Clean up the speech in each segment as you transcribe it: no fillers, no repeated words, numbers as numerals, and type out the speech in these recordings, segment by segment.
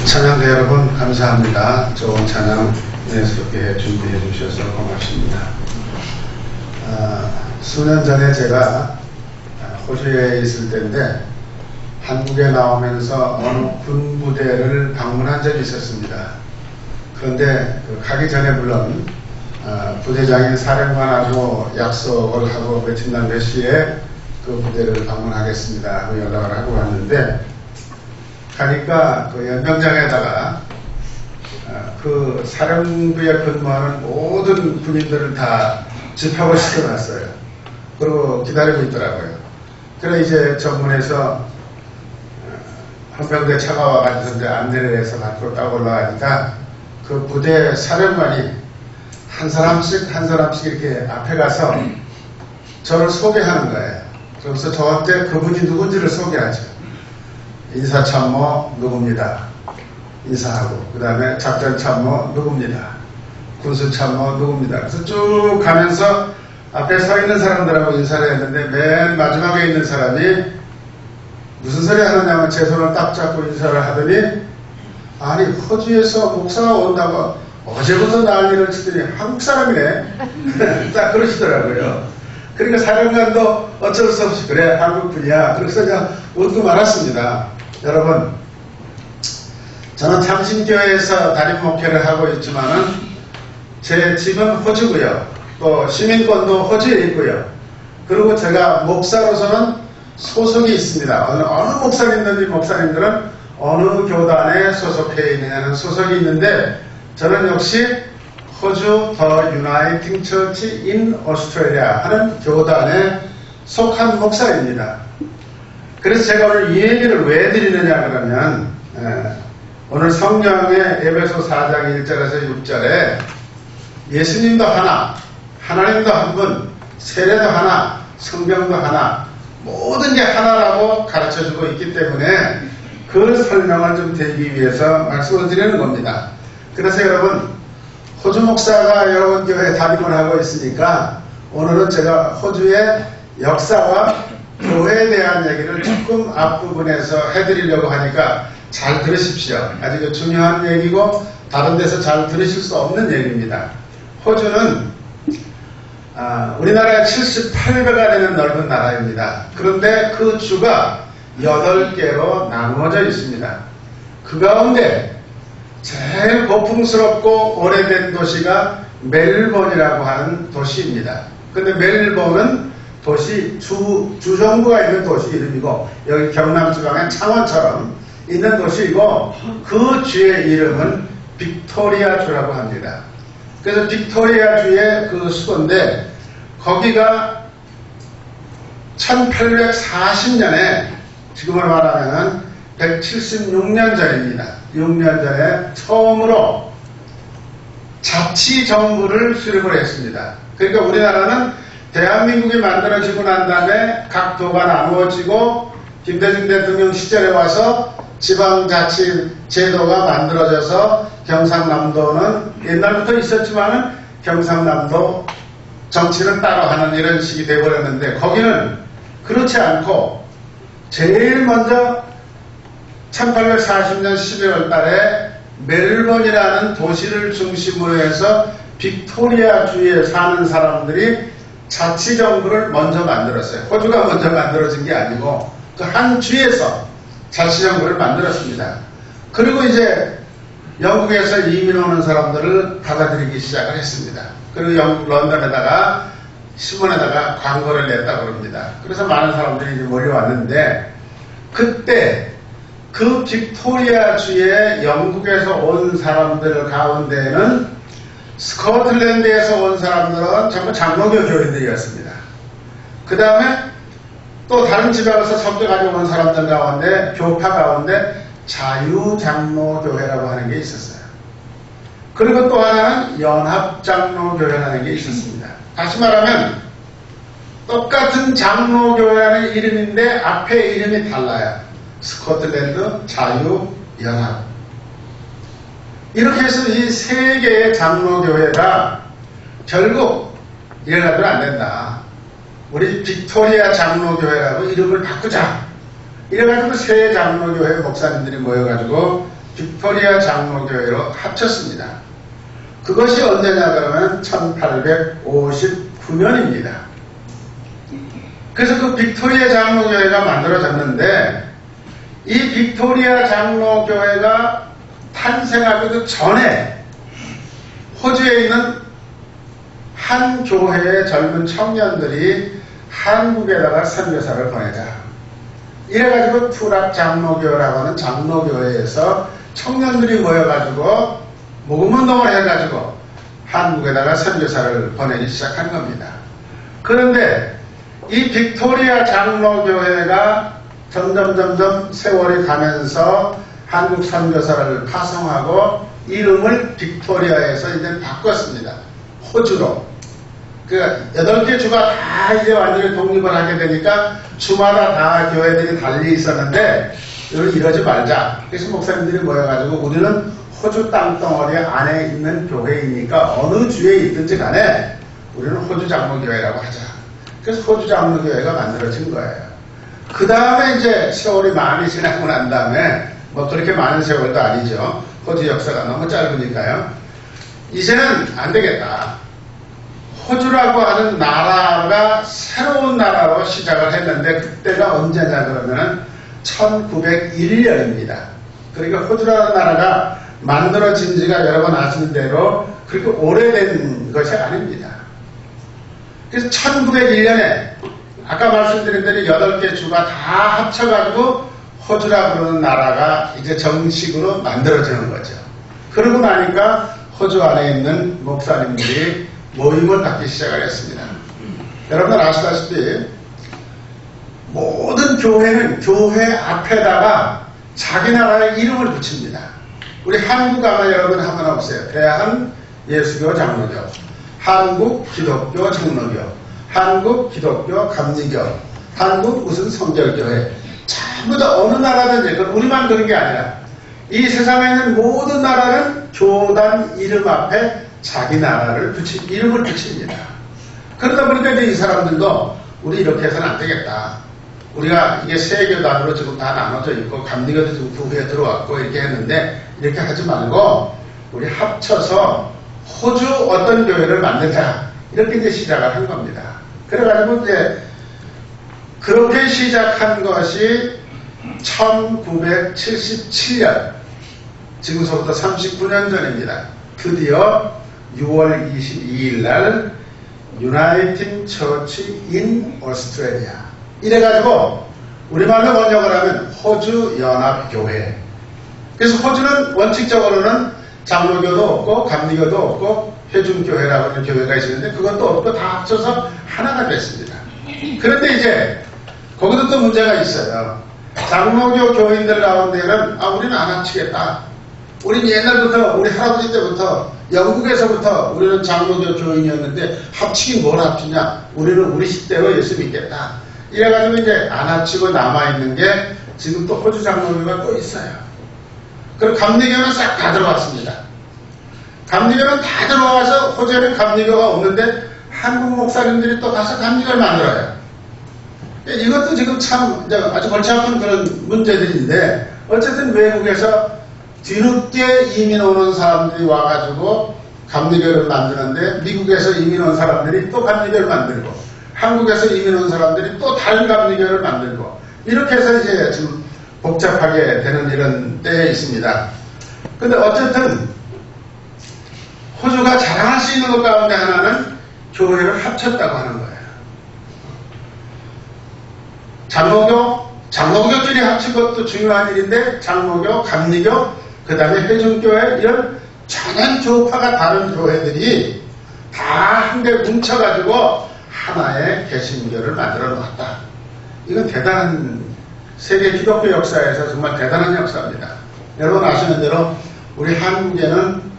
찬양대 여러분 감사합니다. 좋은 찬양 은혜스럽게 준비해 주셔서 고맙습니다. 수년 전에 제가 호주에 있을 때인데 한국에 나오면서 어느 군부대를 방문한 적이 있었습니다. 그런데 가기 전에 물론 부대장인 사령관하고 약속을 하고 며칠 날 몇 시에 그 부대를 방문하겠습니다 하고 연락을 하고 왔는데 가니까 그 연병장에다가 그 사령부에 근무하는 모든 군인들을 다 집합을 시켜놨어요. 그리고 기다리고 있더라고요. 그래 이제 정문에서 헌병대 차가 와가지고 이제 안내를 해서 밖으로 딱 올라가니까 그 부대 사령관이 한 사람씩 이렇게 앞에 가서 저를 소개하는 거예요. 그래서 저한테 그분이 누군지를 소개하죠. 인사참모 누굽니다. 인사하고 그 다음에 작전참모 누굽니다. 군수참모 누굽니다. 그래서 쭉 가면서 앞에 서 있는 사람들하고 인사를 했는데 맨 마지막에 있는 사람이 무슨 소리 하느냐면 제 손을 딱 잡고 인사를 하더니 아니 호주에서 목사가 온다고 어제부터 난리를 치더니 한국 사람이네. 딱 그러시더라고요. 그러니까 사령관도 어쩔 수 없이 그래 한국분이야. 그래서 그냥 웃고 말았습니다. 여러분 저는 참신교회에서 담임 목회를 하고 있지만은 제 집은 호주고요. 또 시민권도 호주에 있고요. 그리고 제가 목사로서는 소속이 있습니다. 어느 목사님들은 어느 교단에 소속해 있느냐는 소속이 있는데 저는 역시 호주 더 유나이팅 처치 인 오스트레일리아 하는 교단에 속한 목사입니다. 그래서 제가 오늘 이 얘기를 왜 드리느냐 그러면 오늘 성경의 에베소 4장 1절에서 6절에 예수님도 하나, 하나님도 한 분, 세례도 하나, 성경도 하나, 모든 게 하나라고 가르쳐주고 있기 때문에 그 설명을 좀 드리기 위해서 말씀을 드리는 겁니다. 그래서 여러분 호주 목사가 여러분 교회에 담임을 하고 있으니까 오늘은 제가 호주의 역사와 교회에 대한 얘기를 조금 앞부분에서 해드리려고 하니까 잘 들으십시오. 아주 중요한 얘기고 다른 데서 잘 들으실 수 없는 얘기입니다. 호주는 우리나라의 78배가 되는 넓은 나라입니다. 그런데 그 주가 8개로 나누어져 있습니다. 그 가운데 제일 고풍스럽고 오래된 도시가 멜번이라고 하는 도시입니다. 근데 멜번은 도시 주정부가 있는 도시 이름이고 여기 경남지방의 창원처럼 있는 도시이고 그 주의 이름은 빅토리아주라고 합니다. 그래서 빅토리아주의 그 수도인데 거기가 1840년에 지금으로 말하면 176년 전입니다. 6년 전에 처음으로 자치정부를 수립을 했습니다. 그러니까 우리나라는 대한민국이 만들어지고 난 다음에 각 도가 나누어지고 김대중 대통령 시절에 와서 지방자치 제도가 만들어져서 경상남도는 옛날부터 있었지만은 경상남도 정치는 따로 하는 이런 식이 되어버렸는데 거기는 그렇지 않고 제일 먼저 1840년 12월 달에 멜번이라는 도시를 중심으로 해서 빅토리아주에 사는 사람들이 자치정부를 먼저 만들었어요. 호주가 먼저 만들어진 게 아니고 그 한 주에서 자치정부를 만들었습니다. 그리고 이제 영국에서 이민 오는 사람들을 받아들이기 시작을 했습니다. 그리고 영국 런던에다가 신문에다가 광고를 냈다고 합니다. 그래서 많은 사람들이 이제 몰려왔는데 그때 그 빅토리아주에 영국에서 온 사람들 가운데는 스코틀랜드에서 온 사람들은 전부 장로교 교인들이었습니다. 그 다음에 또 다른 지방에서 선교가지고 온 사람들 가운데 교파 가운데 자유장로교회라고 하는 게 있었어요. 그리고 또 하나는 연합장로교회라는 게 있었습니다. 다시 말하면 똑같은 장로교회라는 이름인데 앞에 이름이 달라요. 스코틀랜드 자유연합. 이렇게 해서 이 세 개의 장로교회가 결국 이래가지고 안 된다. 우리 빅토리아 장로교회라고 이름을 바꾸자. 이래가지고 세 장로교회 목사님들이 모여가지고 빅토리아 장로교회로 합쳤습니다. 그것이 언제냐 그러면 1859년입니다. 그래서 그 빅토리아 장로교회가 만들어졌는데 이 빅토리아 장로교회가 탄생하기도 전에 호주에 있는 한 교회의 젊은 청년들이 한국에다가 선교사를 보내자. 이래가지고 투락 장로교라고 하는 장로교회에서 청년들이 모여가지고 모금운동을 해가지고 한국에다가 선교사를 보내기 시작한 겁니다. 그런데 이 빅토리아 장로교회가 점점 세월이 가면서 한국 선교사를 파송하고 이름을 빅토리아에서 이제 바꿨습니다. 호주로. 그 8개 주가 다 이제 완전히 독립을 하게 되니까 주마다 다 교회들이 달리 있었는데 이러지 말자. 그래서 목사님들이 모여가지고 우리는 호주 땅덩어리 안에 있는 교회이니까 어느 주에 있든지 간에 우리는 호주 장로교회라고 하자. 그래서 호주 장로교회가 만들어진 거예요. 그 다음에 이제 세월이 많이 지나고 난 다음에 뭐 그렇게 많은 세월도 아니죠. 호주 역사가 너무 짧으니까요. 이제는 안 되겠다. 호주라고 하는 나라가 새로운 나라로 시작을 했는데 그때가 언제냐 그러면은 1901년입니다. 그러니까 호주라는 나라가 만들어진 지가 여러분 아시는 대로 그렇게 오래된 것이 아닙니다. 그래서 1901년에 아까 말씀드린 대로 8개 주가 다 합쳐가지고 호주라고 그러는 나라가 이제 정식으로 만들어지는 거죠. 그러고 나니까 호주 안에 있는 목사님들이 모임을 갖기 시작을 했습니다. 여러분들 아시다시피 모든 교회는 교회 앞에다가 자기 나라의 이름을 붙입니다. 우리 한국 아마 여러분 한번 없어요. 대한 예수교 장로교, 한국 기독교 장로교, 한국 기독교 감리교, 한국 무슨 성결교회, 전부 다 어느 나라든지, 우리만 그런 게 아니라 이 세상에 있는 모든 나라는 교단 이름 앞에 자기 나라를 이름을 붙입니다. 그러다 보니까 이제 이 사람들도 우리 이렇게 해서는 안 되겠다. 우리가 이게 세교단으로 지금 다 나눠져 있고 감리교도 지금 그 후에 들어왔고 이렇게 했는데 이렇게 하지 말고 우리 합쳐서 호주 어떤 교회를 만들자. 이렇게 이제 시작을 한 겁니다. 그래가지고 이제 그렇게 시작한 것이 1977년, 지금서부터 39년 전입니다. 드디어 6월 22일 날 유나이팅 처치 인 오스트레일리아 이래가지고 우리말로 번역을 하면 호주 연합교회. 그래서 호주는 원칙적으로는 장로교도 없고 감리교도 없고 회중교회라고 하는 교회가 있었는데 그것도 없고 다 합쳐서 하나가 됐습니다. 그런데 이제 거기도 또 문제가 있어요. 장로교 교인들 가운데는 우리는 안 합치겠다. 우리는 옛날부터 우리 할아버지 때부터 영국에서부터 우리는 장로교 교인이었는데 합치긴 뭘 합치냐. 우리는 우리 식대로 예수 믿겠다. 이래가지고 이제 안 합치고 남아있는 게 지금 또 호주 장로교가 또 있어요. 그리고 감리교는 싹 다 들어왔습니다. 감리교는 다 들어와서 호주에는 감리교가 없는데 한국 목사님들이 또 가서 감리교를 만들어요. 이것도 지금 참 아주 골치 아픈 그런 문제들인데 어쨌든 외국에서 뒤늦게 이민 오는 사람들이 와가지고 감리교를 만드는데 미국에서 이민 온 사람들이 또 감리교를 만들고 한국에서 이민 온 사람들이 또 다른 감리교를 만들고 이렇게 해서 이제 좀 복잡하게 되는 이런 때에 있습니다. 근데 어쨌든 호주가 자랑할 수 있는 것 가운데 하나는 교회를 합쳤다고 하는 거예요. 장로교끼리 합친 것도 중요한 일인데 장로교, 감리교, 그 다음에 회중교회 이런 전혀 교파가 다른 교회들이 다 한데 뭉쳐가지고 하나의 개신교를 만들어 놓았다. 이건 대단한 세계 기독교 역사에서 정말 대단한 역사입니다. 여러분 아시는 대로 우리 한국에는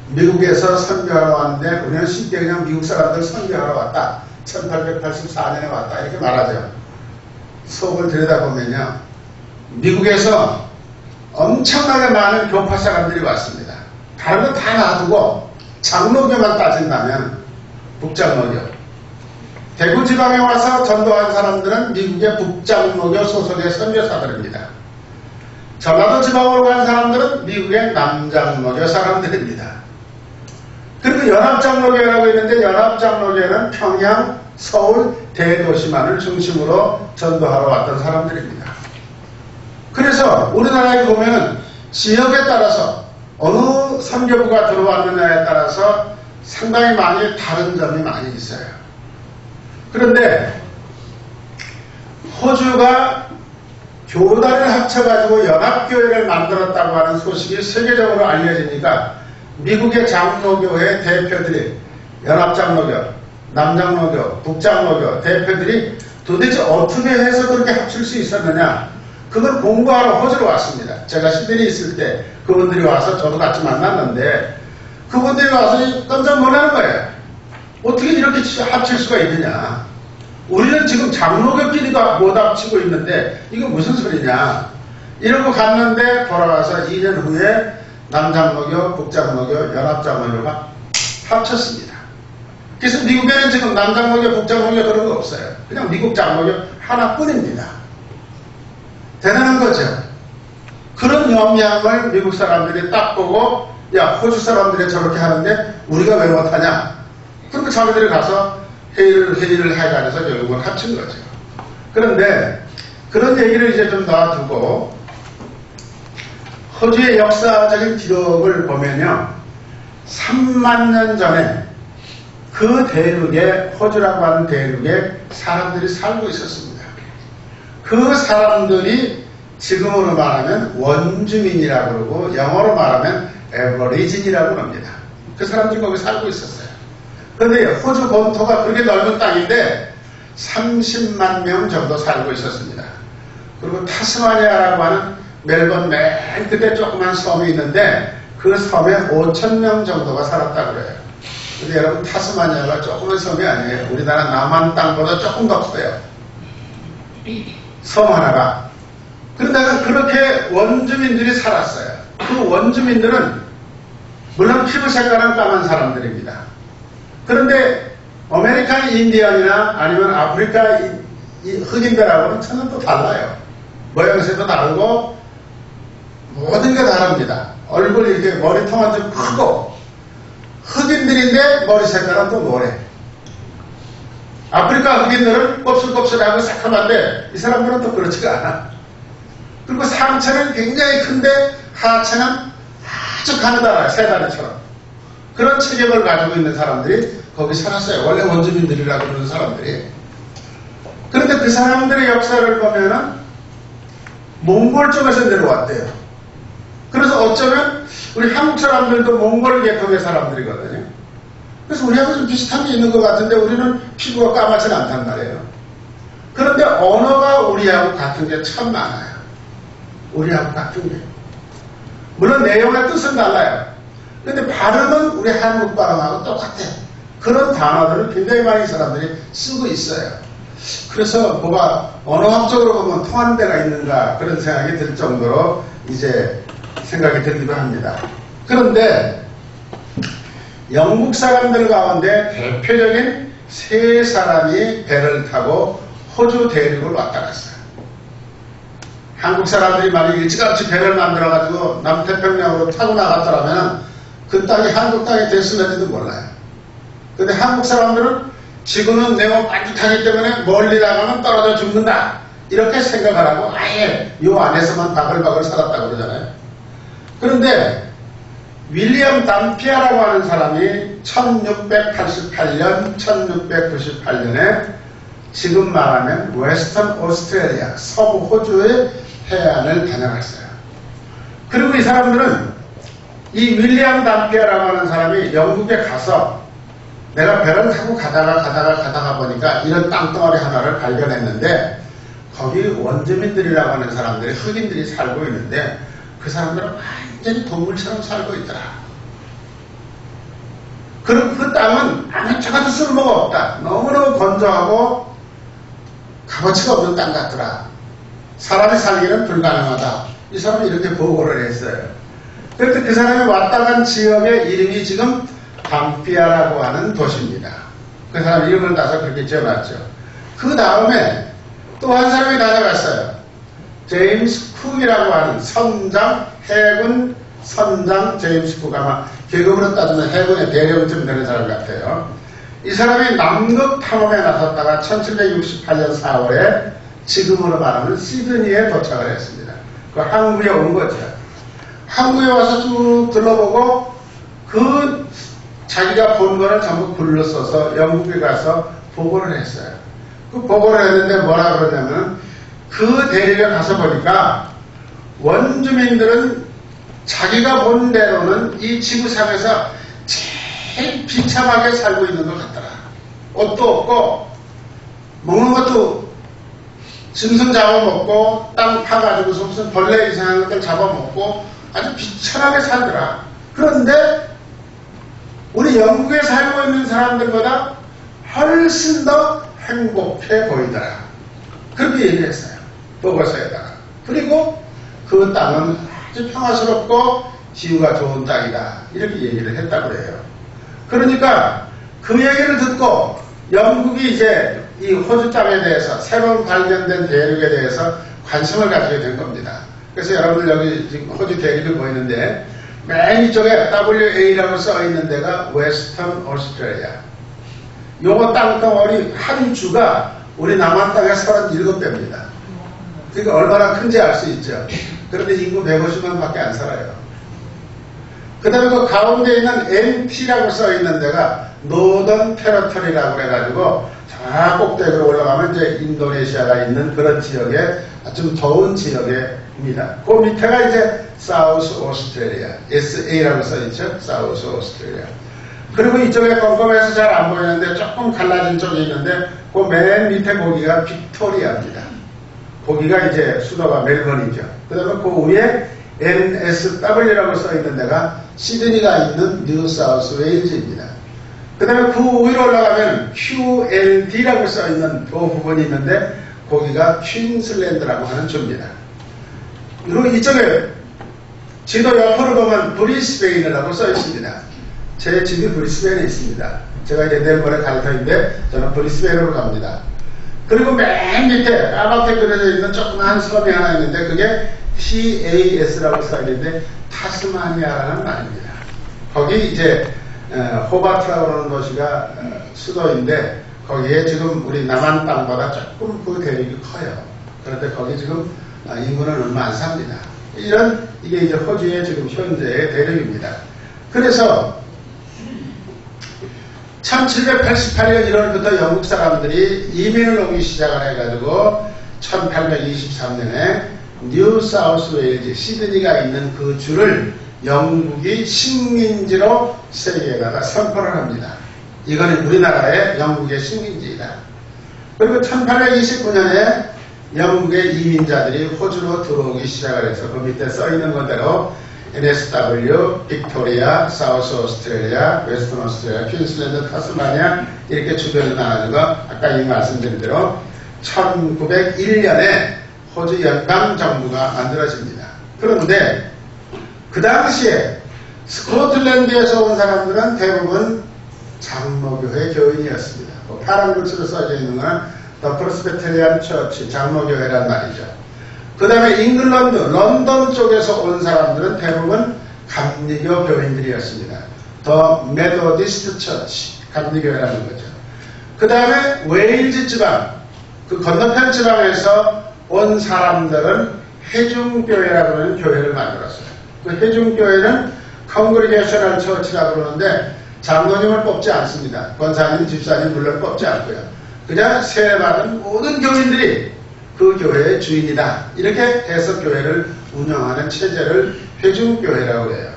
미국에서 선교하러 왔는데 우리는 쉽게 그냥 미국 사람들 선교하러 왔다. 1884년에 왔다 이렇게 말하죠. 속을 들여다보면요. 미국에서 엄청나게 많은 교파 사람들이 왔습니다. 다른 거 다 놔두고 장로교만 따진다면 북장로교. 대구 지방에 와서 전도한 사람들은 미국의 북장로교 소속의 선교사들입니다. 전라도 지방으로 간 사람들은 미국의 남장로교 사람들입니다. 그리고 연합장로교라고 있는데 연합장로교는 평양, 서울, 대도시만을 중심으로 전도하러 왔던 사람들입니다. 그래서 우리나라에 보면은 지역에 따라서 어느 선교부가 들어왔느냐에 따라서 상당히 많이 다른 점이 많이 있어요. 그런데 호주가 교단을 합쳐가지고 연합교회를 만들었다고 하는 소식이 세계적으로 알려지니까 미국의 장로교회 대표들이 연합장로교, 남장로교, 북장로교 대표들이 도대체 어떻게 해서 그렇게 합칠 수 있었느냐, 그걸 공부하러 호주로 왔습니다. 제가 시드니 있을 때 그분들이 와서 저도 같이 만났는데 그분들이 와서 깜짝 놀라는 거예요. 어떻게 이렇게 합칠 수가 있느냐. 우리는 지금 장로교끼리도 못 합치고 있는데 이거 무슨 소리냐. 이러고 갔는데 돌아와서 2년 후에 남장로교, 북장로교, 연합장로교가 합쳤습니다. 그래서 미국에는 지금 남장로교, 북장로교 그런 거 없어요. 그냥 미국 장로교 하나뿐입니다. 대단한 거죠. 그런 영향을 미국 사람들이 딱 보고, 야, 호주 사람들이 저렇게 하는데 우리가 왜 못하냐. 그리고 자기들이 가서 회의를 해가지고 결국은 합친 거죠. 그런데 그런 얘기를 이제 좀 놔두고 호주의 역사적인 기록을 보면요, 3만 년 전에 그 대륙에, 호주라고 하는 대륙에 사람들이 살고 있었습니다. 그 사람들이 지금으로 말하면 원주민이라고 그러고 영어로 말하면 에버리진이라고 합니다. 그 사람들이 거기 살고 있었어요. 그런데 호주 본토가 그렇게 넓은 땅인데 30만 명 정도 살고 있었습니다. 그리고 타스마니아라고 하는 멜번 맨 끝에 조그만 섬이 있는데 그 섬에 5,000명 정도가 살았다고 그래요. 근데 여러분, 타스마니아가 조그만 섬이 아니에요. 우리나라 남한 땅보다 조금 더 커요. 섬 하나가. 그런데 그렇게 원주민들이 살았어요. 그 원주민들은 물론 피부 색깔은 까만 사람들입니다. 그런데 아메리칸 인디언이나 아니면 아프리카 흑인들하고는 전혀 또 달라요. 모양새도 다르고 모든 게 다릅니다. 얼굴이 이렇게 머리통은 좀 크고 흑인들인데 머리 색깔은 또 노래. 아프리카 흑인들은 곱슬곱슬하고 새카만데 이 사람들은 또 그렇지가 않아. 그리고 상체는 굉장히 큰데 하체는 아주 가느다란 새다리처럼 그런 체격을 가지고 있는 사람들이 거기 살았어요. 원래 원주민들이라고 그러는 사람들이. 그런데 그 사람들의 역사를 보면은 몽골 쪽에서 내려왔대요. 그래서 어쩌면 우리 한국 사람들도 몽골 계통의 사람들이거든요. 그래서 우리하고 좀 비슷한 게 있는 것 같은데 우리는 피부가 까맣진 않단 말이에요. 그런데 언어가 우리하고 같은 게 참 많아요. 우리하고 같은 게. 물론 내용의 뜻은 달라요. 그런데 발음은 우리 한국 발음하고 똑같아요. 그런 단어들을 굉장히 많이 사람들이 쓰고 있어요. 그래서 뭐가 언어학적으로 보면 통하는 데가 있는가 그런 생각이 들 정도로 이제 생각이 들기도 합니다. 그런데 영국 사람들 가운데 대표적인 세 사람이 배를 타고 호주 대륙을 왔다 갔어요. 한국 사람들이 만약 일찌감치 배를 만들어가지고 남태평양으로 타고 나갔더라면 그 땅이 한국 땅이 됐을지도 몰라요. 근데 한국 사람들은 지구는 내가 반듯하기 때문에 멀리 나가면 떨어져 죽는다. 이렇게 생각을 하고 아예 요 안에서만 바글바글 살았다고 그러잖아요. 그런데 윌리엄 담피아라고 하는 사람이 1688년, 1698년에 지금 말하면 웨스턴 오스트레일리아, 서부 호주의 해안을 다녀갔어요. 그리고 이 사람들은 이 윌리엄 담피아라고 하는 사람이 영국에 가서 내가 배를 타고 가다가 보니까 이런 땅덩어리 하나를 발견했는데 거기 원주민들이라고 하는 사람들이 흑인들이 살고 있는데 그 사람들은 완전히 동물처럼 살고 있더라. 그리고 그 땅은 아무짝에도 쓸모가 없다. 너무너무 건조하고 값어치가 없는 땅 같더라. 사람이 살기는 불가능하다. 이 사람이 이렇게 보고를 했어요. 그런데 그 사람이 왔다 간 지역의 이름이 지금 담피아라고 하는 도시입니다. 그 사람 이름을 따서 그렇게 지어놨죠. 그 다음에 또 한 사람이 다녀갔어요. 제임스 쿡이라고 하는 해군 선장 제임스 쿡, 아마 계급으로 따지면 해군의 대령쯤 되는 사람 같아요. 이 사람이 남극 탐험에 나섰다가 1768년 4월에 지금으로 말하는 시드니에 도착을 했습니다. 그 항구에 온 거죠. 항구에 와서 쭉 둘러보고 그 자기가 본 거를 전부 글로 써서 영국에 가서 보고를 했어요. 그 보고를 했는데 뭐라 그러냐면 그 대륙에 가서 보니까 원주민들은 자기가 본 대로는 이 지구상에서 제일 비참하게 살고 있는 것 같더라. 옷도 없고 먹는 것도 짐승 잡아먹고 땅 파가지고서 무슨 벌레 이상한 것들 잡아먹고 아주 비참하게 살더라. 그런데 우리 영국에 살고 있는 사람들보다 훨씬 더 행복해 보이더라. 그렇게 얘기했어요. 보고서에다가. 그리고 그 땅은 아주 평화스럽고 기후가 좋은 땅이다. 이렇게 얘기를 했다고 해요. 그러니까 그 얘기를 듣고 영국이 이제 이 호주 땅에 대해서 새로운 발견된 대륙에 대해서 관심을 가지게 된 겁니다. 그래서 여러분들 여기 지금 호주 대륙이 보이는데 맨 이쪽에 WA라고 써 있는 데가 웨스턴 오스트레일리아. 요거 땅덩어리 한 주가 우리 남한 땅의 37배입니다. 그러니까 얼마나 큰지 알 수 있죠. 그런데 인구 150만 밖에 안 살아요. 그 다음에 그 가운데 있는 NT라고 써 있는 데가 노던 테러터리라고 해가지고 저 꼭대기로 올라가면 이제 인도네시아가 있는 그런 지역에 좀 더운 지역입니다. 그 밑에가 이제 사우스 오스트레일리아, SA라고 써 있죠. 사우스 오스트레일리아. 그리고 이쪽에 껌껌해서 잘 안 보이는데 조금 갈라진 쪽이 있는데 그 맨 밑에 거기가 빅토리아입니다. 거기가 이제 수도가 멜번이죠. 그 다음에 그 위에 NSW라고 써 있는 데가 시드니가 있는 뉴 사우스 웨일즈입니다. 그 다음에 그 위로 올라가면 QLD라고 써 있는 그 부분이 있는데 거기가 퀸슬랜드라고 하는 주입니다. 그리고 이쪽에 지도 옆으로 보면 브리스베인이라고 써 있습니다. 제 집이 브리스베인에 있습니다. 제가 이제 내일 모레 갈 터인데 저는 브리스베인으로 갑니다. 그리고 맨 밑에 까맣게 그려져 있는 조그만 섬이 하나 있는데 그게 TAS라고 써 있는데 타스마니아라는 말입니다. 거기 이제 호바트라고 하는 도시가 수도인데 거기에 지금 우리 남한 땅보다 조금 그 대륙이 커요. 그런데 거기 지금 인구는 얼마 안 삽니다. 이게 이제 호주의 지금 현재의 대륙입니다. 그래서 1788년 1월부터 영국 사람들이 이민을 오기 시작을 해가지고 1823년에 뉴 사우스 웨일즈 시드니가 있는 그 주를 영국이 식민지로 세계에다가 선포를 합니다. 이거는 우리나라의 영국의 식민지이다. 그리고 1829년에 영국의 이민자들이 호주로 들어오기 시작을 해서 그 밑에 써있는 것대로 NSW, 빅토리아, 사우스 오스트레일리아, 웨스턴 오스트레일리아, 퀸슬랜드, 타스마니아 이렇게 주변을 나눠주고 아까 이 말씀드린 대로 1901년에 호주 연방정부가 만들어집니다. 그런데 그 당시에 스코틀랜드에서 온 사람들은 대부분 장로교회 교인이었습니다. 파란 글씨로 써져 있는 건 더 프로스페테리안 처치, 장로교회란 말이죠. 그 다음에 잉글랜드, 런던 쪽에서 온 사람들은 대부분 감리교 교인들이었습니다. 더 메도디스트 처치, 감리교회라는 거죠. 그 다음에 웨일즈 지방, 그 건너편 지방에서 온 사람들은 해중교회라고 하는 교회를 만들었어요. 그 해중교회는 컨그리게이셔널 처치라고 그러는데 장로님을 뽑지 않습니다. 권사님, 집사님 물론 뽑지 않고요. 그냥 세례받은 모든 교인들이 그 교회의 주인이다. 이렇게 해서 교회를 운영하는 체제를 회중교회라고 해요.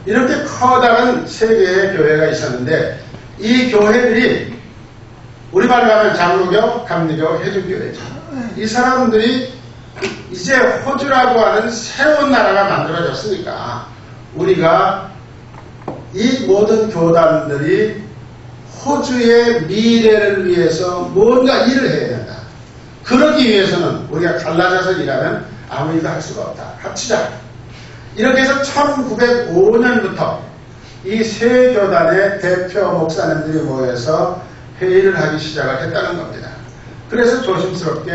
이렇게 커다란 세 개의 교회가 있었는데 이 교회들이 우리말로 하면 장로교, 감리교, 회중교회죠. 이 사람들이 이제 호주라고 하는 새로운 나라가 만들어졌으니까 우리가 이 모든 교단들이 호주의 미래를 위해서 뭔가 일을 해야 된다. 그러기 위해서는 우리가 갈라져서 일하면 아무 일도 할 수가 없다. 합치자. 이렇게 해서 1905년부터 이 세 교단의 대표 목사님들이 모여서 회의를 하기 시작을 했다는 겁니다. 그래서 조심스럽게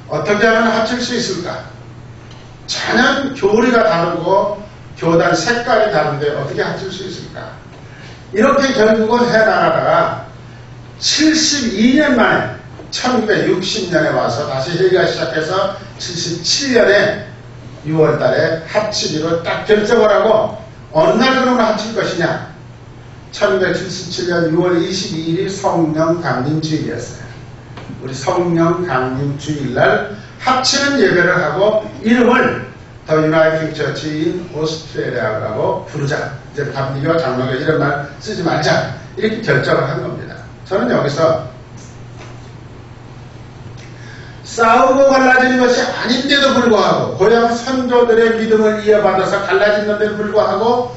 어떻게 하면 합칠 수 있을까? 전혀 교리가 다르고 교단 색깔이 다른데 어떻게 합칠 수 있을까? 이렇게 결국은 해나가다가 72년 만에 1960년에 와서 다시 회의가 시작해서 77년에 6월 달에 합치기로 딱 결정을 하고 어느 날 그러면 합칠 것이냐? 1977년 6월 22일이 성령 강림주일이었어요. 우리 성령 강림주일날 합치는 예배를 하고 이름을 더 유나이팅 처치인 오스트레일리아라고 부르자. 이제 감리교와 장로교 이런 말 쓰지 말자. 이렇게 결정을 한 겁니다. 저는 여기서 싸우고 갈라지는 것이 아닌데도 불구하고 고향 선조들의 믿음을 이어받아서 갈라지는데도 불구하고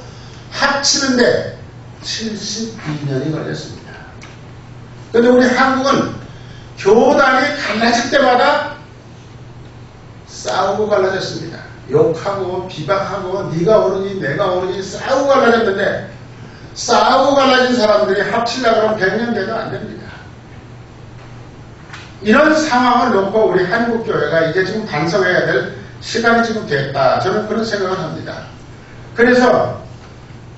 합치는데 72년이 걸렸습니다. 그런데 우리 한국은 교단이 갈라질 때마다 싸우고 갈라졌습니다. 욕하고 비방하고 네가 옳으니 내가 옳으니 싸우고 갈라졌는데 싸우고 갈라진 사람들이 합치려고 하면 100년 돼도 안 됩니다. 이런 상황을 놓고 우리 한국교회가 이제 지금 반성해야 될 시간이 지금 됐다. 저는 그런 생각을 합니다. 그래서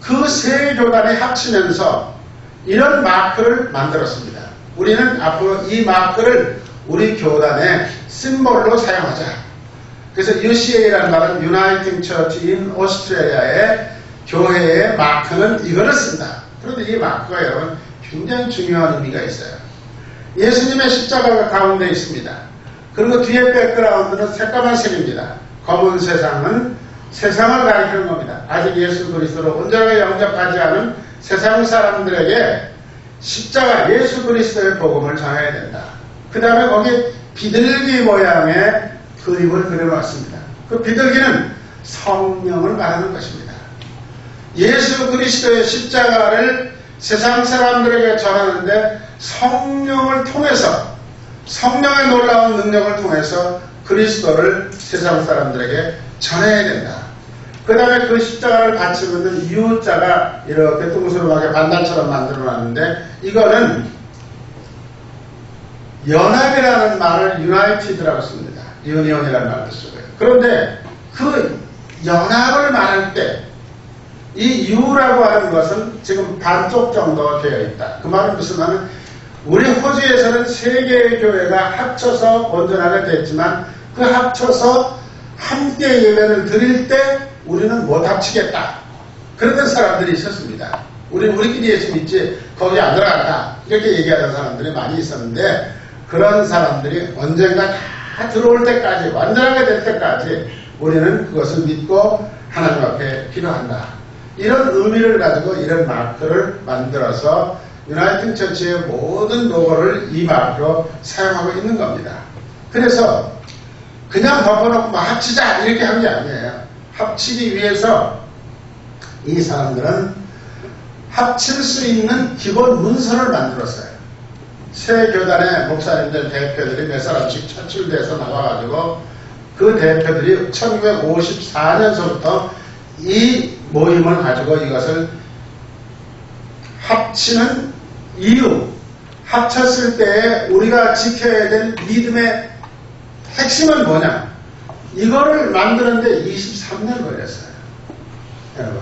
그 세 교단이 합치면서 이런 마크를 만들었습니다. 우리는 앞으로 이 마크를 우리 교단의 심볼로 사용하자. 그래서 UCA라는 말은 Uniting Church in Australia의 교회의 마크는 이거를 쓴다. 그런데 이 마크가 여러분 굉장히 중요한 의미가 있어요. 예수님의 십자가가 가운데 있습니다. 그리고 뒤에 백그라운드는 새까만 색입니다. 검은 세상은 세상을 가리키는 겁니다. 아직 예수 그리스도로 온전하게 영접하지 않은 세상 사람들에게 십자가 예수 그리스도의 복음을 전해야 된다. 그 다음에 거기 비둘기 모양의 그림을 그려놨습니다. 그 비둘기는 성령을 말하는 것입니다. 예수 그리스도의 십자가를 세상 사람들에게 전하는데 성령을 통해서 성령의 놀라운 능력을 통해서 그리스도를 세상 사람들에게 전해야 된다. 그 다음에 그 십자가를 같이 묻는 U자가 이렇게 뚱스름하게 반달처럼 만들어놨는데 이거는 연합이라는 말을 United라고 씁니다. Union이라는 말도 쓰고요. 그런데 그 연합을 말할 때 이 U라고 하는 것은 지금 반쪽 정도 되어 있다. 그 말은 무슨 말은 우리 호주에서는 세 개의 교회가 합쳐서 온전하게 됐지만 그 합쳐서 함께 예배를 드릴 때 우리는 못 합치겠다. 그러던 사람들이 있었습니다. 우리끼리 예수 믿지 거기 안 들어간다. 이렇게 얘기하는 사람들이 많이 있었는데 그런 사람들이 언젠가 다 들어올 때까지 완전하게 될 때까지 우리는 그것을 믿고 하나님 앞에 기도한다. 이런 의미를 가지고 이런 마크를 만들어서 유나이팅 처치의 모든 로고를 이 마크로 사용하고 있는 겁니다. 그래서 그냥 덮어놓고 합치자 이렇게 한 게 아니에요. 합치기 위해서 이 사람들은 합칠 수 있는 기본 문서를 만들었어요. 세 교단의 목사님들 대표들이 몇 사람씩 차출돼서 나와가지고 그 대표들이 1954년서부터 이 모임을 가지고 이것을 합치는 이유, 합쳤을 때 우리가 지켜야 될 믿음의 핵심은 뭐냐? 이거를 만드는데 23년 걸렸어요. 여러분.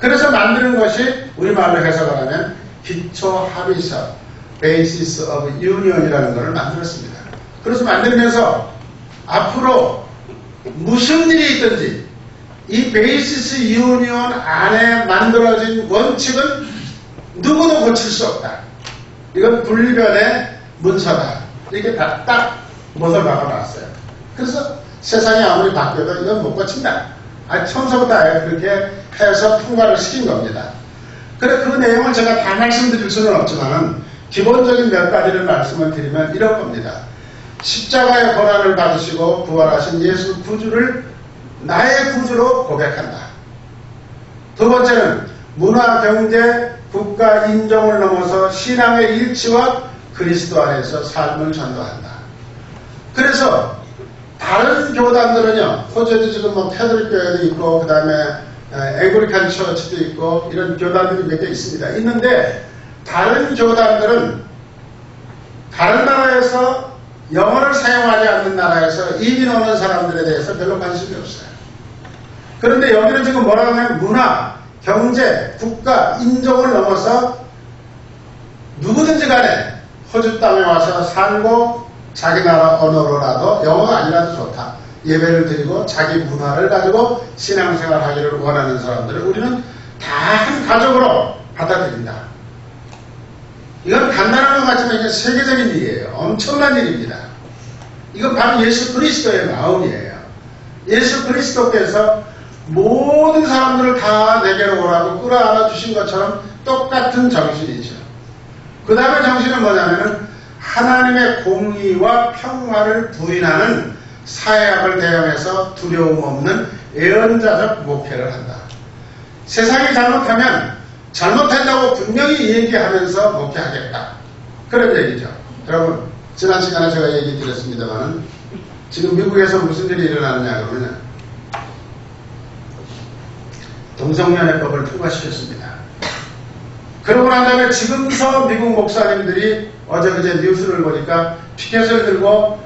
그래서 만드는 것이 우리말로 해석을 하면 기초 합의서, Basis of Union이라는 것을 만들었습니다. 그래서 만들면서 앞으로 무슨 일이 있든지 이 베이시스 유니온 안에 만들어진 원칙은 누구도 고칠 수 없다. 이건 분리변의 문서다. 이렇게 딱 못을 박아놨어요. 그래서 세상이 아무리 바뀌어도 이건 못 고친다. 처음서부터 아예 그렇게 해서 통과를 시킨 겁니다. 그래 그 내용을 제가 다 말씀드릴 수는 없지만 기본적인 몇 가지를 말씀을 드리면 이런 겁니다. 십자가의 고난을 받으시고 부활하신 예수 구주를 나의 구주로 고백한다. 두 번째는 문화, 경제, 국가 인종을 넘어서 신앙의 일치와 그리스도 안에서 삶을 전도한다. 그래서 다른 교단들은요, 호주에도 지금 뭐 패드릭 교회도 있고, 그 다음에 앵글리칸 처치도 있고, 이런 교단들이 몇 개 있습니다. 있는데, 다른 교단들은 다른 나라에서 영어를 사용하지 않는 나라에서 이민 오는 사람들에 대해서 별로 관심이 없어요. 그런데 여기는 지금 뭐라고 하면 문화, 경제, 국가, 인종을 넘어서 누구든지 간에 호주 땅에 와서 살고 자기 나라 언어로라도 영어가 아니라도 좋다. 예배를 드리고 자기 문화를 가지고 신앙생활 하기를 원하는 사람들을 우리는 다 한 가족으로 받아들인다. 이건 간단한 것 같지만 이게 세계적인 일이에요. 엄청난 일입니다. 이건 바로 예수 그리스도의 마음이에요. 예수 그리스도께서 모든 사람들을 다 내게로 오라고 끌어안아 주신 것처럼 똑같은 정신이죠. 그 다음에 정신은 뭐냐면은 하나님의 공의와 평화를 부인하는 사회학을 대응해서 두려움 없는 예언자적 목회를 한다. 세상이 잘못하면 잘못한다고 분명히 얘기하면서 목회하겠다. 그런 얘기죠. 여러분, 지난 시간에 제가 얘기 드렸습니다만 지금 미국에서 무슨 일이 일어나느냐 그러면 동성연애법을 통과시켰습니다. 그러고 난 다음에 지금서 미국 목사님들이 어제 그제 뉴스를 보니까 피켓을 들고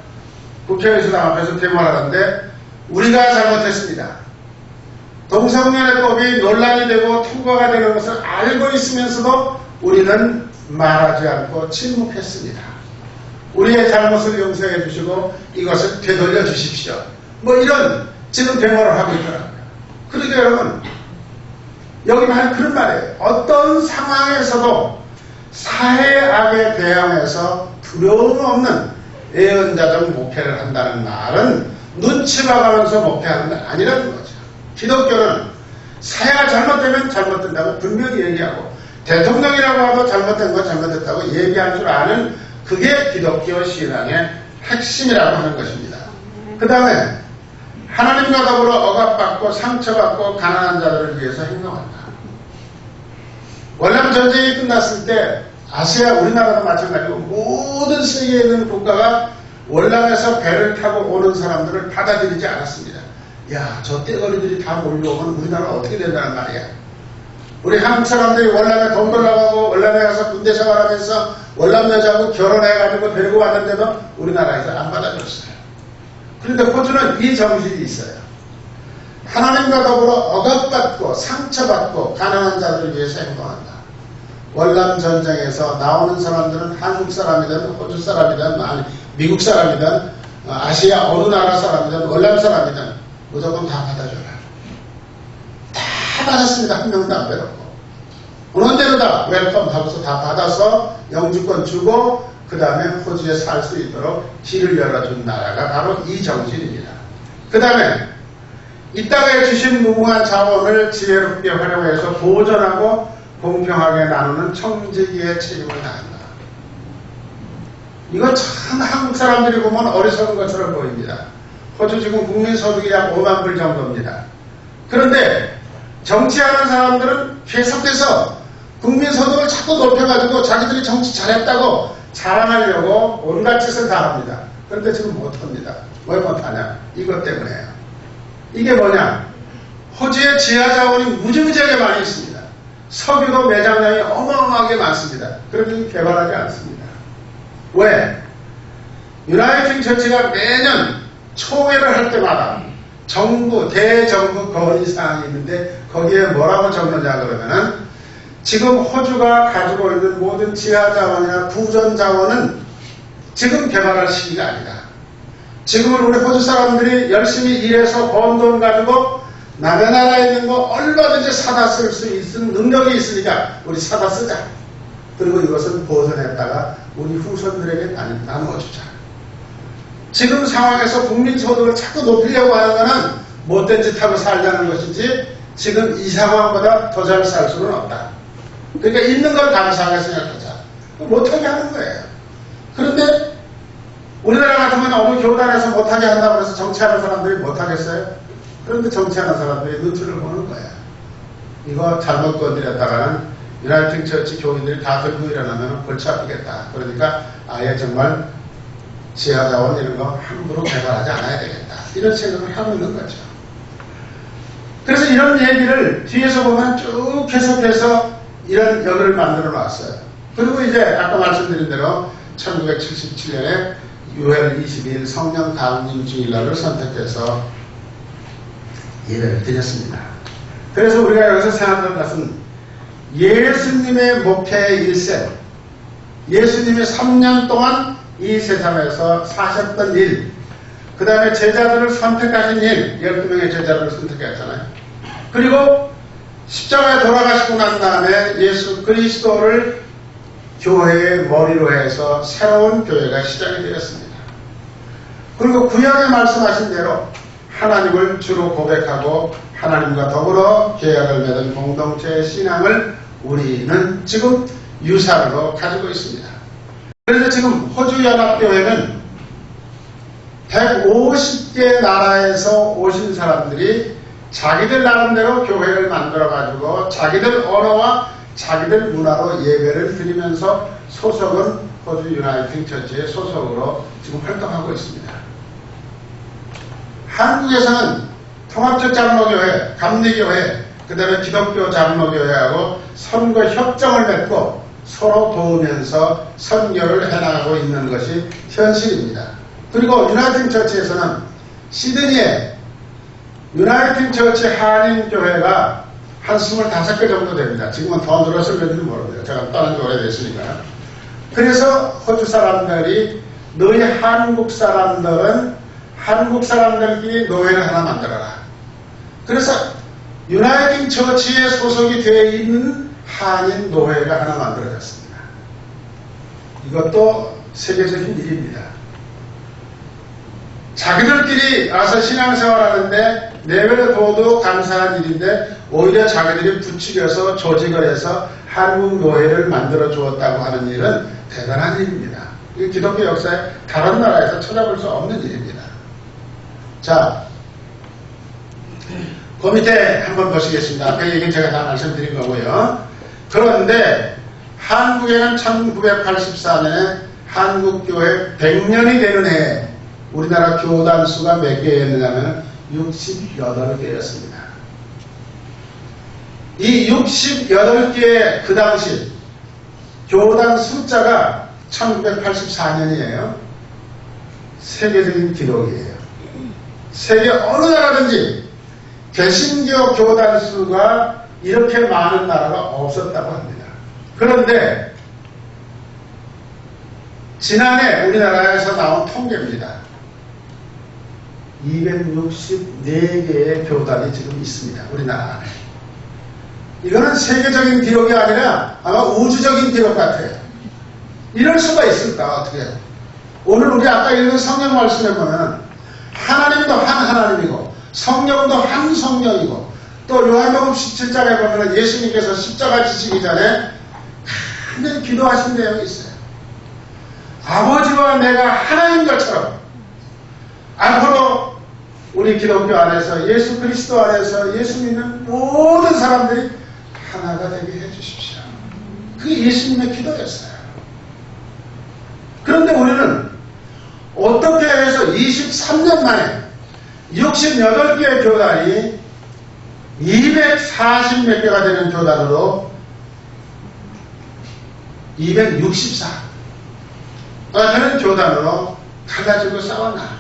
국회의사당 앞에서 데모를 하는데 우리가 잘못했습니다. 동성연애법이 논란이 되고 통과가 되는 것을 알고 있으면서도 우리는 말하지 않고 침묵했습니다. 우리의 잘못을 용서해 주시고 이것을 되돌려 주십시오. 뭐 이런 지금 데모를 하고 있더라고요. 그러니까 여러분 여기 말 그런 말이에요. 어떤 상황에서도 사회악에 대항해서 두려움 없는 예언자적 목회를 한다는 말은 눈치 봐가면서 목회하는 게 아니라는 거죠. 기독교는 사회가 잘못되면 잘못된다고 분명히 얘기하고 대통령이라고 하도 잘못된 건 잘못됐다고 얘기할 줄 아는 그게 기독교 신앙의 핵심이라고 하는 것입니다. 그 다음에 하나님과 더불어 억압받고 상처받고 가난한 자들을 위해서 행동한다. 월남 전쟁이 끝났을 때 아시아 우리나라도 마찬가지고 모든 세계에 있는 국가가 월남에서 배를 타고 오는 사람들을 받아들이지 않았습니다. 야, 저 떼거리들이 다 몰려오면 우리나라가 어떻게 된다는 말이야. 우리 한국 사람들이 월남에 돈 벌러가고 월남에 가서 군대 생활하면서 월남 여자하고 결혼해가지고 데리고 왔는데도 우리나라에서 안 받아줬어요. 그런데 호주는 이 정신이 있어요. 하나님과 더불어 억압받고 상처받고 가난한 자들을 위해서 행동한다. 월남 전쟁에서 나오는 사람들은 한국 사람이든 호주 사람이든 아니 미국 사람이든 아시아 어느 나라 사람이든 월남 사람이든 무조건 다 받아줘라. 다 받았습니다. 한 명도 안 배웠고 오는 대로 다 웰컴 하고서 다 받아서 영주권 주고 그 다음에 호주에 살 수 있도록 길을 열어준 나라가 바로 이 정신입니다. 그 다음에 이 땅에 주신 무궁한 자원을 지혜롭게 활용해서 보존하고 공평하게 나누는 청지기의 책임을 다한다. 이거 참 한국 사람들이 보면 어리석은 것처럼 보입니다. 호주 지금 국민소득이 약 5만 불 정도입니다. 그런데 정치하는 사람들은 계속해서 국민소득을 자꾸 높여가지고 자기들이 정치 잘했다고 자랑하려고 온갖 짓을 다 합니다. 그런데 지금 못합니다. 왜 못하냐? 이것 때문에요. 이게 뭐냐? 호주의 지하자원이 무지무지하게 많이 있습니다. 석유도 매장량이 어마어마하게 많습니다. 그런데 개발하지 않습니다. 왜? 유나이팅 처치가 매년 총회를 할 때마다 정부, 대정부 건의사항이 있는데 거기에 뭐라고 적느냐 그러면은 지금 호주가 가지고 있는 모든 지하자원이나 부전자원은 지금 개발할 시기가 아니다. 지금은 우리 호주 사람들이 열심히 일해서 번 돈 가지고 남의 나라에 있는 거 얼마든지 사다 쓸 수 있는 능력이 있으니까 우리 사다 쓰자. 그리고 이것은 보존했다가 우리 후손들에게 나눠주자. 지금 상황에서 국민소득을 자꾸 높이려고 하는 것은 못된 짓 하고 살자는 것이지 지금 이 상황보다 더 잘 살 수는 없다. 그러니까 있는 걸 감사하게 생각하자. 못하게 하는 거예요. 그런데 우리나라 같으면 어느 교단에서 못하게 한다고 해서 정치하는 사람들이 못하겠어요? 그런데 정치하는 사람들이 눈치를 보는 거야. 이거 잘못 건드렸다가는 유나이팅 처치 교인들이 다 들고 일어나면 골치 아프겠다. 그러니까 아예 정말 지하자원 이런 거 함부로 개발하지 않아야 되겠다. 이런 생각을 하고 있는 거죠. 그래서 이런 얘기를 뒤에서 보면 쭉 계속해서 이런 역을 만들어 놨어요. 그리고 이제 아까 말씀드린 대로 1977년에 6월 22일 성령 강림 주일날을 선택해서 예배를 드렸습니다. 그래서 우리가 여기서 생각할 것은 예수님의 목회 일생, 예수님이 3년 동안 이 세상에서 사셨던 일, 그 다음에 제자들을 선택하신 일, 12명의 제자들을 선택했잖아요. 그리고 십자가에 돌아가시고 난 다음에 예수 그리스도를 교회의 머리로 해서 새로운 교회가 시작이 되었습니다. 그리고 구약에 말씀하신 대로 하나님을 주로 고백하고 하나님과 더불어 계약을 맺은 공동체의 신앙을 우리는 지금 유산으로 가지고 있습니다. 그래서 지금 호주연합교회는 150개 나라에서 오신 사람들이 자기들 나름대로 교회를 만들어가지고 자기들 언어와 자기들 문화로 예배를 드리면서 소속은 호주 유나이팅 처치의 소속으로 지금 활동하고 있습니다. 한국에서는 통합적 장로교회, 감리교회, 그 다음에 기독교 장로교회하고 선거 협정을 맺고 서로 도우면서 선교를 해나가고 있는 것이 현실입니다. 그리고 유나이팅 처치에서는 시드니에 유나이팅 처치 한인교회가 한 25개 정도 됩니다. 지금은 더 늘었을는지는 모릅니다. 제가 떠난 지 오래됐으니까요. 그래서 호주 사람들이 너희 한국 사람들은 한국 사람들끼리 노회를 하나 만들어라. 그래서 유나이팅 처치에 소속이 되어 있는 한인 노회가 하나 만들어졌습니다. 이것도 세계적인 일입니다. 자기들끼리 와서 신앙생활하는데 내외로도 감사한 일인데 오히려 자기들이 부추겨서 조직을 해서 한국 노회를 만들어 주었다고 하는 일은 대단한 일입니다. 이 기독교 역사에 다른 나라에서 찾아볼 수 없는 일입니다. 자, 그 밑에 한번 보시겠습니다. 앞에 얘기는 제가 다 말씀드린 거고요. 그런데 한국에는 1984년에 한국교회 100년이 되는 해에 우리나라 교단 수가 몇 개였느냐면 68개였습니다. 이 68개의 그 당시 교단 숫자가 1984년이에요. 세계적인 기록이에요. 세계 어느 나라든지 개신교 교단 수가 이렇게 많은 나라가 없었다고 합니다. 그런데 지난해 우리나라에서 나온 통계입니다. 264개의 교단이 지금 있습니다. 우리나라 안에. 이거는 세계적인 기록이 아니라 아마 우주적인 기록 같아요. 이럴 수가 있을까? 어떻게? 오늘 우리 아까 읽은 성경 말씀에 보면 하나님도 한 하나님이고 성령도 한 성령이고 또 요한복음 17장에 보면 예수님께서 십자가 지시기 전에 간절히 기도하신 내용이 있어요. 아버지와 내가 하나인 것처럼 앞으로 우리 기독교 안에서 예수 그리스도 안에서 예수 믿는 모든 사람들이 하나가 되게 해주십시오. 그게 예수님의 기도였어요. 그런데 우리는 어떻게 해서 23년 만에 68개의 교단이 240 몇 개가 되는 교단으로 264 되는 교단으로 갈라지고 싸웠나?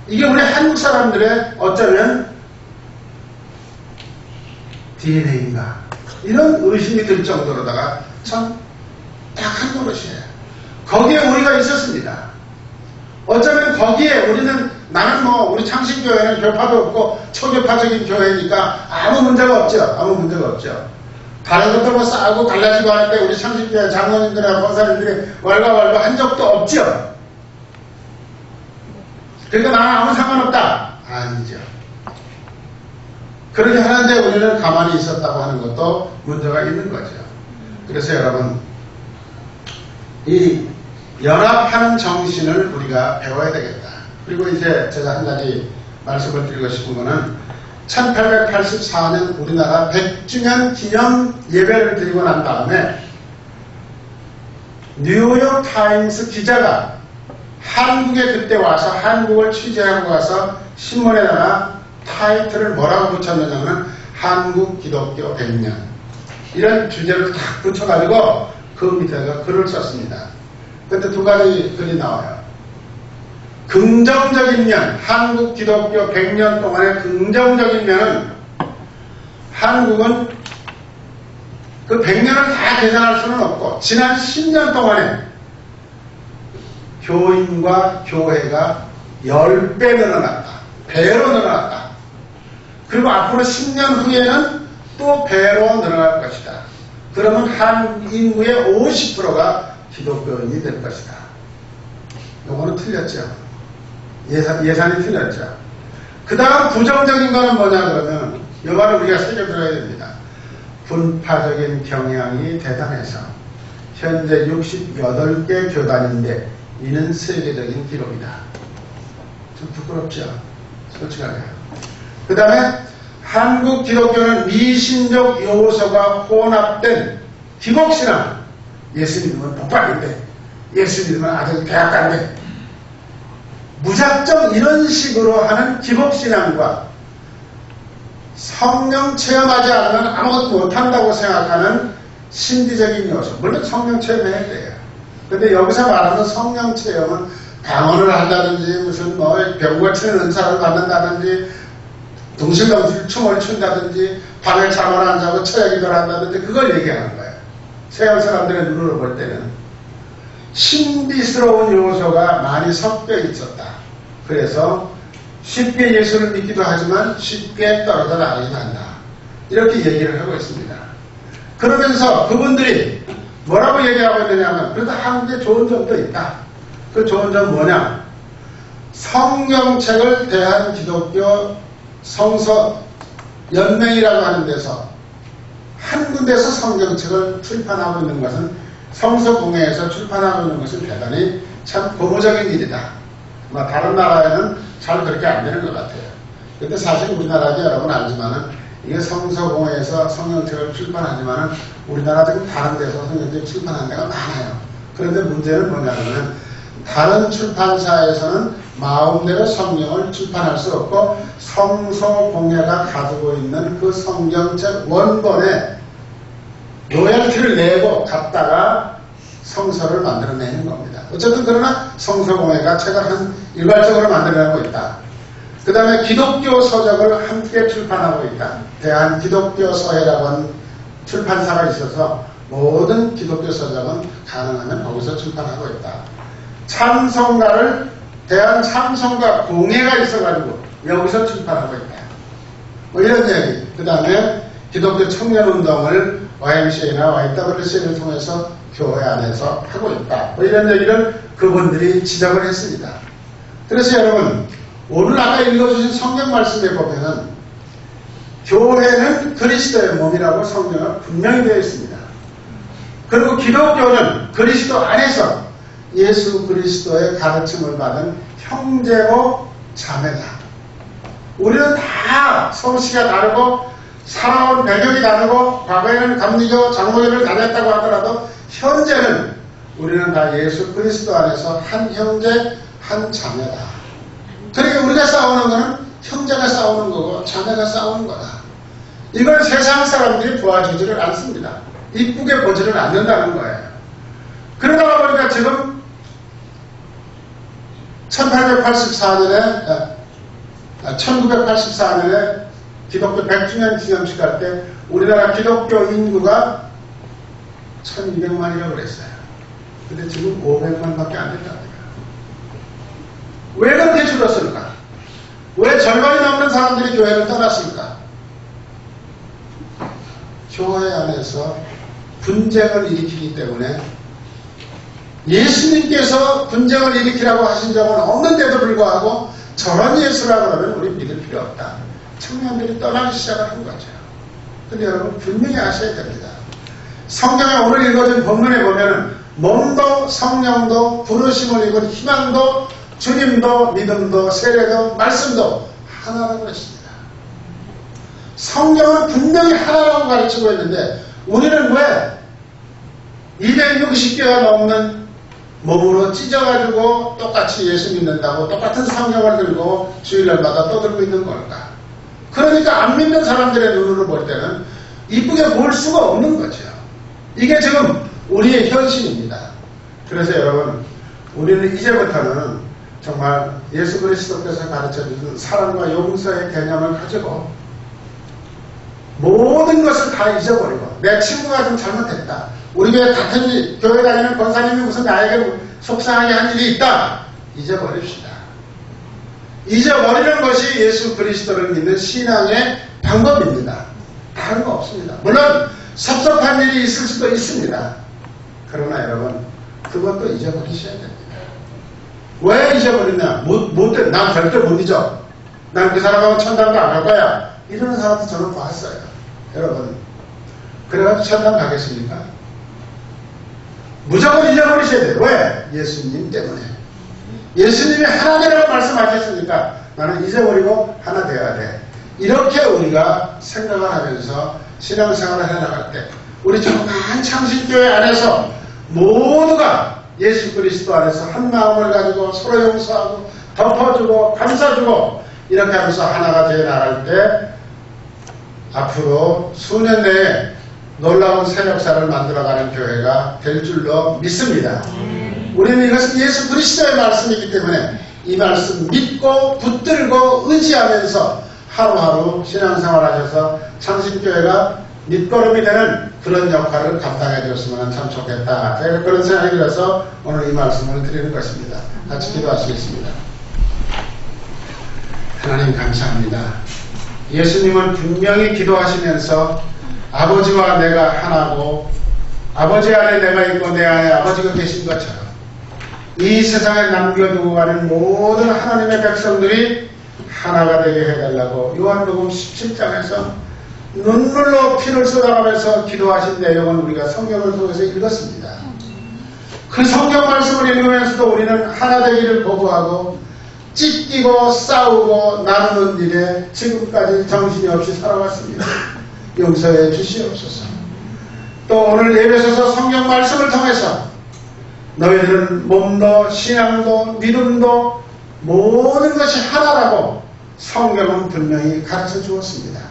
이게 우리 한국 사람들의 어쩌면 DNA인가? 이런 의심이 들 정도로다가 참 딱한 노릇이에요. 거기에 우리가 있었습니다. 어쩌면 거기에 우리는 나는 우리 창신교회는 교파도 없고 초교파적인 교회니까 아무 문제가 없죠. 아무 문제가 없죠. 다른 것들 싸우고 갈라지고 하는데 우리 창신교회 장로님들이나 권사님들이 왈가왈부 한 적도 없죠. 그러니까 나는 아무 상관없다. 아니죠. 그렇게 하는데 우리는 가만히 있었다고 하는 것도 문제가 있는 거죠. 그래서 여러분 이 연합하는 정신을 우리가 배워야 되겠다. 그리고 이제 제가 한 가지 말씀을 드리고 싶은 거는 1884년 우리나라 100주년 기념 예배를 드리고 난 다음에 뉴욕 타임스 기자가 한국에 그때 와서 한국을 취재하고 와서 신문에다가 타이틀을 뭐라고 붙였느냐면 한국 기독교 100년 이런 주제를 딱 붙여가지고 그 밑에다가 글을 썼습니다. 그때 두 가지 글이 나와요. 긍정적인 면, 한국 기독교 100년 동안의 긍정적인 면은 한국은 그 100년을 다 계산할 수는 없고 지난 10년 동안에 교인과 교회가 10배 늘어났다. 배로 늘어났다. 그리고 앞으로 10년 후에는 또 배로 늘어날 것이다. 그러면 한 인구의 50%가 기독교인이 될 것이다. 요거는 틀렸죠. 예산이 틀렸죠. 그 다음 부정적인 거는 뭐냐 그러면 이거는 우리가 새겨들어야 됩니다. 분파적인 경향이 대단해서 현재 68개 교단인데 이는 세계적인 기록이다. 좀 부끄럽죠. 솔직하게. 그 다음에 한국 기독교는 미신적 요소가 혼합된 기복신앙. 예수 믿으면 복받는데, 예수 믿으면 아들 대학 간대. 무작정 이런 식으로 하는 기복신앙과 성령 체험하지 않으면 아무것도 못한다고 생각하는 신비적인 요소. 물론 성령 체험해야 돼요. 근데 여기서 말하는 성령 체험은 방언을 한다든지 무슨 뭐 병과 치는 은사를 받는다든지 둥실둥실 춤을 춘다든지 밤에 잠을 안 자고 처야기도를 한다든지 그걸 얘기하는 거예요. 서양 사람들의 눈으로 볼 때는 신비스러운 요소가 많이 섞여 있었다. 그래서 쉽게 예수를 믿기도 하지만 쉽게 떨어져 나가기도 한다. 이렇게 얘기를 하고 있습니다. 그러면서 그분들이 뭐라고 얘기하고 있느냐면 그래도 한국에 좋은 점도 있다. 그 좋은 점 뭐냐? 성경책을 대한 기독교 성서 연맹이라고 하는 데서 한 군데서 성경책을 출판하고 있는 것은 성서공회에서 출판하고 있는 것은 대단히 참 고무적인 일이다. 다른 나라에는 잘 그렇게 안 되는 것 같아요. 근데 사실 우리나라도 여러분 알지만은 이게 성서공회에서 성경책을 출판하지만은 우리나라 지금 다른 데서 성경책 출판하는 데가 많아요. 그런데 문제는 뭐냐면 다른 출판사에서는 마음대로 성경을 출판할 수 없고 성서공회가 가지고 있는 그 성경책 원본에 로열티를 내고 갖다가 성서를 만들어내는 겁니다. 어쨌든 그러나 성서공회가 책을 일괄적으로 만들어내고 있다. 그 다음에 기독교 서적을 함께 출판하고 있다. 대한기독교서회라고 하는 출판사가 있어서 모든 기독교 서적은 가능하면 거기서 출판하고 있다. 참성가를 대한참성가 공회가 있어가지고 여기서 출판하고 있다. 뭐 이런 얘기. 그 다음에 기독교 청년운동을 YMCA나 YWCA를 통해서 교회 안에서 하고 있다. 뭐 이런 얘기를 그분들이 지적을 했습니다. 그래서 여러분 오늘 아까 읽어주신 성경 말씀에 보면은 교회는 그리스도의 몸이라고 성경은 분명히 되어 있습니다. 그리고 기독교는 그리스도 안에서 예수 그리스도의 가르침을 받은 형제고 자매다. 우리는 다 성씨가 다르고 살아온 배경이 다르고 과거에는 감리교 장로교를 다녔다고 하더라도 현재는 우리는 다 예수 그리스도 안에서 한 형제 한 자매다. 그러니까 우리가 싸우는 거는 형제가 싸우는 거고 자매가 싸우는 거다. 이걸 세상 사람들이 도와주지를 않습니다. 이쁘게 보지를 않는다는 거예요. 그러다 보니까 지금 1984년에 기독교 100주년 기념식 할 때 우리나라 기독교 인구가 1200만이라고 그랬어요. 근데 지금 500만밖에 안 된답니다. 왜 그렇게 줄었을까? 왜 절반이 넘는 사람들이 교회를 떠났을까? 교회 안에서 분쟁을 일으키기 때문에 예수님께서 분쟁을 일으키라고 하신 적은 없는데도 불구하고 저런 예수라고 하면 우리 믿을 필요 없다. 청년들이 떠나기 시작을 한 거죠. 근데 여러분 분명히 아셔야 됩니다. 성경에 오늘 읽어준 본문에 보면 몸도 성령도 부르심을 입은 희망도 주님도 믿음도 세례도 말씀도 하나라고 했습니다. 성경은 분명히 하나라고 가르치고 있는데 우리는 왜 260개가 넘는 몸으로 찢어가지고 똑같이 예수 믿는다고 똑같은 성경을 들고 주일날마다 떠들고 있는 걸까? 그러니까 안 믿는 사람들의 눈으로 볼 때는 이쁘게 볼 수가 없는 거죠. 이게 지금 우리의 현실입니다. 그래서 여러분, 우리는 이제부터는 정말 예수 그리스도께서 가르쳐주신 사랑과 용서의 개념을 가지고 모든 것을 다 잊어버리고, 내 친구가 좀 잘못했다, 우리 교회 같은 교회 다니는 권사님이 무슨 나에게 속상하게 한 일이 있다, 잊어버립시다. 잊어버리는 것이 예수 그리스도를 믿는 신앙의 방법입니다. 다른 거 없습니다. 물론 섭섭한 일이 있을 수도 있습니다. 그러나 여러분, 그것도 잊어버리셔야 됩니다. 왜 잊어버리냐? 난 절대 못 잊어. 난 그 사람하고 천당도 안 갈 거야. 이러는 사람도 저는 봤어요. 여러분, 그래가지고 천당 가겠습니까? 무조건 잊어버리셔야 돼요. 왜? 예수님 때문에. 예수님이 하나 되라고 말씀하셨으니까 나는 잊어버리고 하나 되어야 돼. 이렇게 우리가 생각을 하면서 신앙생활을 해나갈 때, 우리 조그만 창신교회 안에서 모두가 예수 그리스도 안에서 한 마음을 가지고 서로 용서하고 덮어주고 감싸주고 이렇게 하면서 하나가 되어 나갈 때, 앞으로 수년 내에 놀라운 새 역사를 만들어가는 교회가 될 줄로 믿습니다. 우리는 이것은 예수 그리스도의 말씀이기 때문에 이 말씀 믿고 붙들고 의지하면서 하루하루 신앙생활 하셔서 창신교회가 밑거름이 되는 그런 역할을 감당해 주었으면 참 좋겠다. 제가 그런 생각이 들어서 오늘 이 말씀을 드리는 것입니다. 같이 기도하시겠습니다. 하나님 감사합니다. 예수님은 분명히 기도하시면서 아버지와 내가 하나고 아버지 안에 내가 있고 내 안에 아버지가 계신 것처럼 이 세상에 남겨두고 가는 모든 하나님의 백성들이 하나가 되게 해달라고 요한복음 17장에서 눈물로 피를 쏟아가면서 기도하신 내용은 우리가 성경을 통해서 읽었습니다. 그 성경 말씀을 읽으면서도 우리는 하나 되기를 거부하고 찢기고 싸우고 나누는 일에 지금까지 정신이 없이 살아왔습니다. 용서해 주시옵소서. 또 오늘 예배소서 성경 말씀을 통해서 너희들은 몸도 신앙도 믿음도 모든 것이 하나라고 성경은 분명히 가르쳐 주었습니다.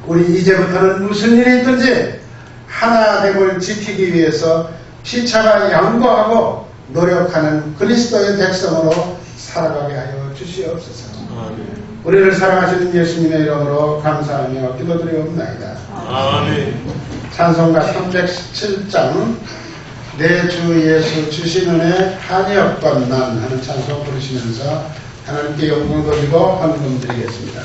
우리 이제부터는 무슨 일이 있든지 하나 됨을 지키기 위해서 피차가 양보하고 노력하는 그리스도의 백성으로 살아가게 하여 주시옵소서. 우리를 사랑하시는 예수님의 이름으로 감사하며 기도드리옵나이다. 아멘. 찬송가 317장 내 주 예수 주신 은혜 한이없건만 하는 찬송 부르시면서 하나님께 영광 돌리고 헌금 드리겠습니다.